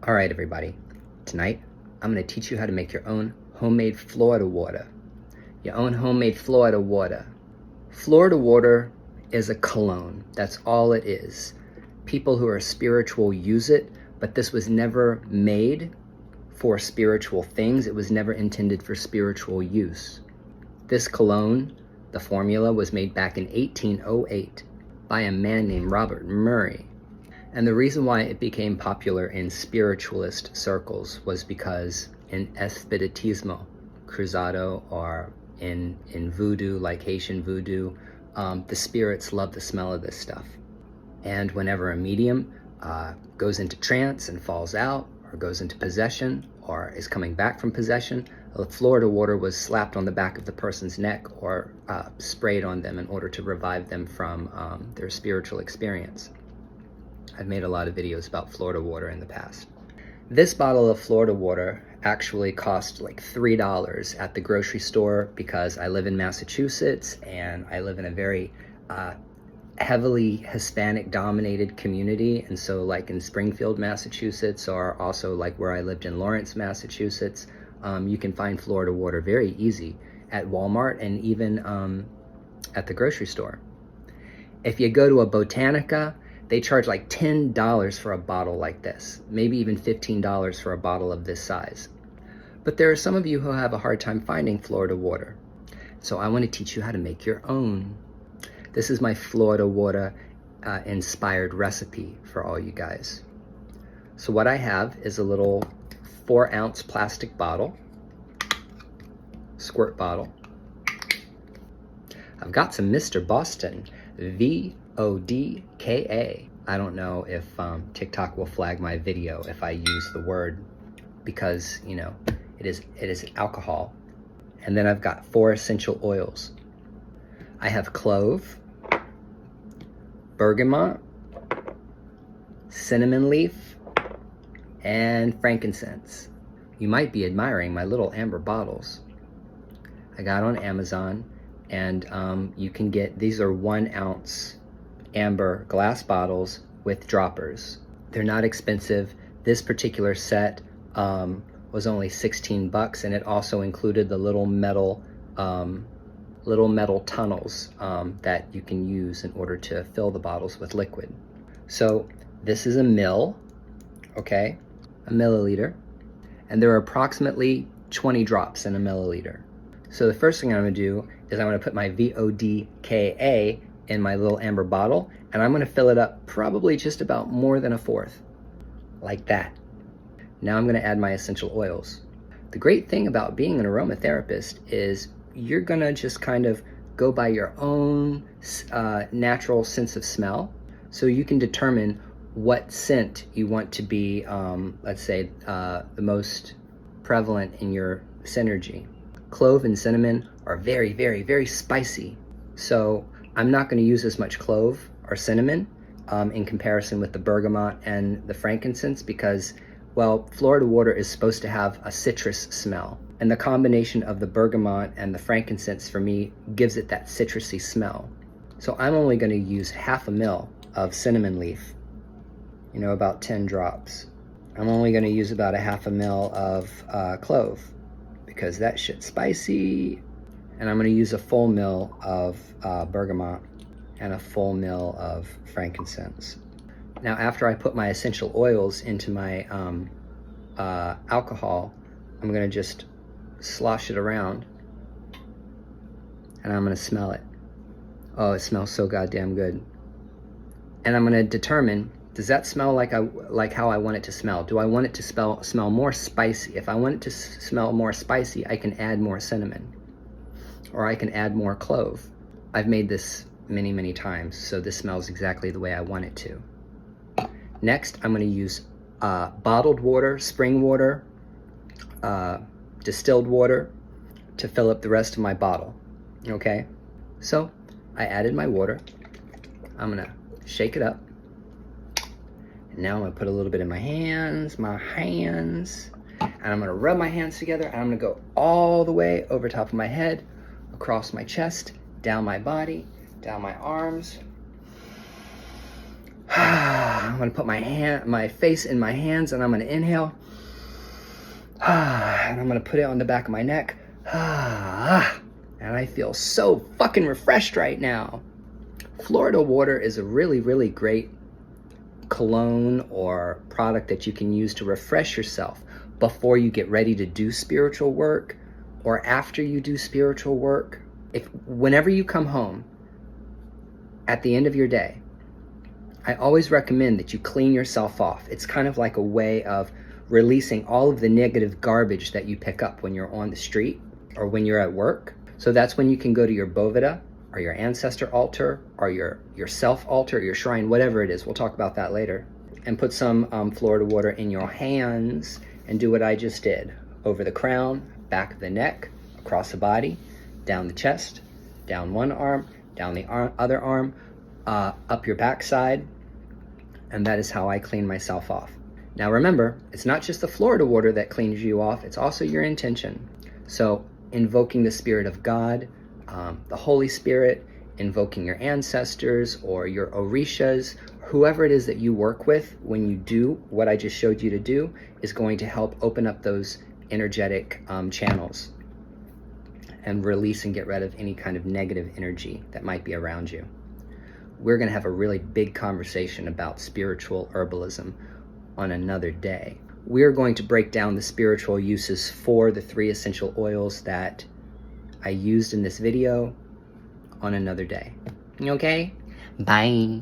All right, everybody. Tonight, I'm going to teach you how to make your own homemade Florida water. Your own homemade Florida water. Florida water is a cologne. That's all it is. People who are spiritual use it, but this was never made for spiritual things. It was never intended for spiritual use. This cologne, the formula, was made back in 1808 by a man named Robert Murray. And the reason why it became popular in spiritualist circles was because in Espiritismo, Cruzado, or in voodoo, like Haitian voodoo, the spirits love the smell of this stuff. And whenever a medium goes into trance and falls out, or goes into possession, or is coming back from possession, Florida water was slapped on the back of the person's neck or sprayed on them in order to revive them from their spiritual experience. I've made a lot of videos about Florida water in the past. This bottle of Florida water actually cost like $3 at the grocery store because I live in Massachusetts and I live in a very heavily Hispanic dominated community. And so like in Springfield, Massachusetts, or also like where I lived in Lawrence, Massachusetts, you can find Florida water very easy at Walmart and even at the grocery store. If you go to a Botanica, they charge like $10 for a bottle like this, maybe even $15 for a bottle of this size. But there are some of you who have a hard time finding Florida water. So I want to teach you how to make your own. This is my Florida water inspired recipe for all you guys. So what I have is a little 4-ounce plastic bottle, squirt bottle. I've got some Mr. Boston VODKA. I don't know if TikTok will flag my video if I use the word because, you know, it is alcohol. And then I've got 4 essential oils. I have clove, bergamot, cinnamon leaf, and frankincense. You might be admiring my little amber bottles. I got on Amazon. And you can get, these are 1-ounce amber glass bottles with droppers. They're not expensive. This particular set was only 16 bucks, and it also included the little metal tunnels that you can use in order to fill the bottles with liquid. So this is a ml, okay, a milliliter, and there are approximately 20 drops in a milliliter. So the first thing I'm gonna do is I'm gonna put my VODKA in my little amber bottle, and I'm gonna fill it up probably just about more than 1/4, like that. Now I'm gonna add my essential oils. The great thing about being an aromatherapist is you're gonna just kind of go by your own natural sense of smell. So you can determine what scent you want to be, let's say, the most prevalent in your synergy. Clove and cinnamon are very, very, very spicy. So I'm not going to use as much clove or cinnamon in comparison with the bergamot and the frankincense because, well, Florida water is supposed to have a citrus smell. And the combination of the bergamot and the frankincense for me gives it that citrusy smell. So I'm only going to use 1/2 ml of cinnamon leaf, you know, about 10 drops. I'm only going to use about 1/2 ml of clove, because that shit's spicy. And I'm gonna use a full ml of bergamot and a full ml of frankincense. Now, after I put my essential oils into my alcohol, I'm gonna just slosh it around and I'm gonna smell it. Oh, it smells so goddamn good. And I'm gonna determine, does that smell like how I want it to smell? Do I want it to smell more spicy? If I want it to smell more spicy, I can add more cinnamon, or I can add more clove. I've made this many, many times, so this smells exactly the way I want it to. Next, I'm gonna use bottled water, spring water, distilled water to fill up the rest of my bottle, okay? So I added my water. I'm gonna shake it up. And now I'm gonna put a little bit in my hands, and I'm gonna rub my hands together, and I'm gonna go all the way over top of my head, across my chest, down my body, down my arms. I'm gonna put my face in my hands, and I'm gonna inhale. And I'm gonna put it on the back of my neck. And I feel so fucking refreshed right now. Florida water is a really, really great cologne or product that you can use to refresh yourself before you get ready to do spiritual work or after you do spiritual work. Whenever you come home at the end of your day, I always recommend that you clean yourself off. It's kind of like a way of releasing all of the negative garbage that you pick up when you're on the street or when you're at work. So that's when you can go to your Boveda or your ancestor altar or your self altar, your shrine, whatever it is. We'll talk about that later. And put some Florida water in your hands and do what I just did. Over the crown, back of the neck, across the body, down the chest, down one arm, down the other arm, up your backside. And that is how I clean myself off. Now remember, it's not just the Florida water that cleans you off, it's also your intention. So invoking the Spirit of God, the Holy Spirit, invoking your ancestors or your Orishas, whoever it is that you work with when you do what I just showed you to do is going to help open up those energetic channels and release and get rid of any kind of negative energy that might be around you. We're going to have a really big conversation about spiritual herbalism on another day. We're going to break down the spiritual uses for the 3 essential oils that I used in this video on another day. Okay? Bye.